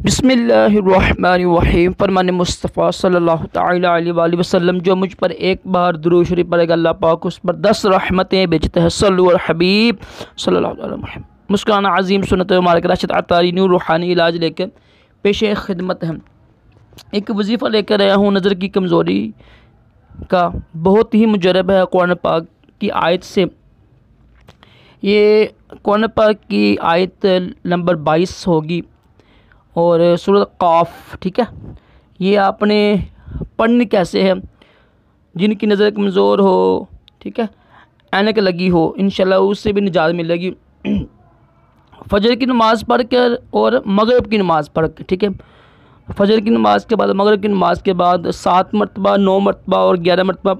बिस्मिल्लाहिर्रहमानिर्रहीम। फरमान मुस्तफ़ा सल्लल्लाहु तआला अलैहि वसल्लम, जो मुझ पर एक बार दुरूद शरीफ पढ़ेगा अल्लाह पाक उस पर 10 रहमतें भेजते हैं। सल्लु अल हबीब सल्लल्लाहु अलैहि वसल्लम। मुस्काना अजीम सुन्नत मुबारक राशिद अतारी नूर रूहानी इलाज लेकर पेश खिदमत है। एक वजीफ़ा लेकर आया हूँ नज़र की कमज़ोरी का। बहुत ही मुजरब है कुरान पाक की आयत से। ये कुरान पाक की आयत नंबर 22 होगी और सूरत क़ाफ। ठीक है, ये आपने पढ़नी कैसे है? जिनकी नज़र कमज़ोर हो, ठीक है, ऐनक लगी हो, इंशाल्लाह उससे भी निजात मिलेगी। फजर की नमाज़ पढ़ कर और मगरिब की नमाज़ पढ़ कर, ठीक है, फजर की नमाज़ के बाद मगरिब की नमाज़ के बाद 7 मरतबा, 9 मरतबा और 11 मरतबा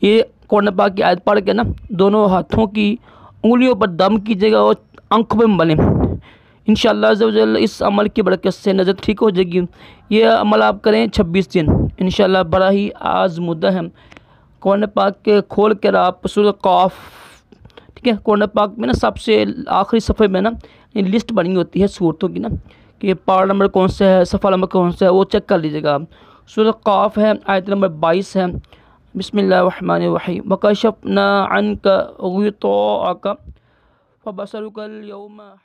ये कुरान पाक की आयत पढ़ के ना दोनों हाथों की उंगलियों पर दम कीजिएगा और आंखों में मलें। इंशाअल्लाह अज़्ज़ व जल इस अमल की बरकत से नज़र ठीक हो जाएगी। ये अमल आप करें 26 दिन, इंशाअल्लाह बड़ा ही आज़मुद्दा है। कुरान पाक के खोल कर आप सूरह क़ाफ, ठीक है, कुरान पाक में ना सबसे आखिरी सफ़े में ना लिस्ट बनी होती है सूरतों की ना, कि पारा नंबर कौन सा है, सफ़ा नंबर कौन सा है, वो चेक कर लीजिएगा आप। सूरह क़ाफ है, आयत नंबर 22 है। बिस्मिल्लाहिर्रहमानिर्रहीम। वकशफ़ना अन्का ग़िताअका फ़बसरुकल यौमा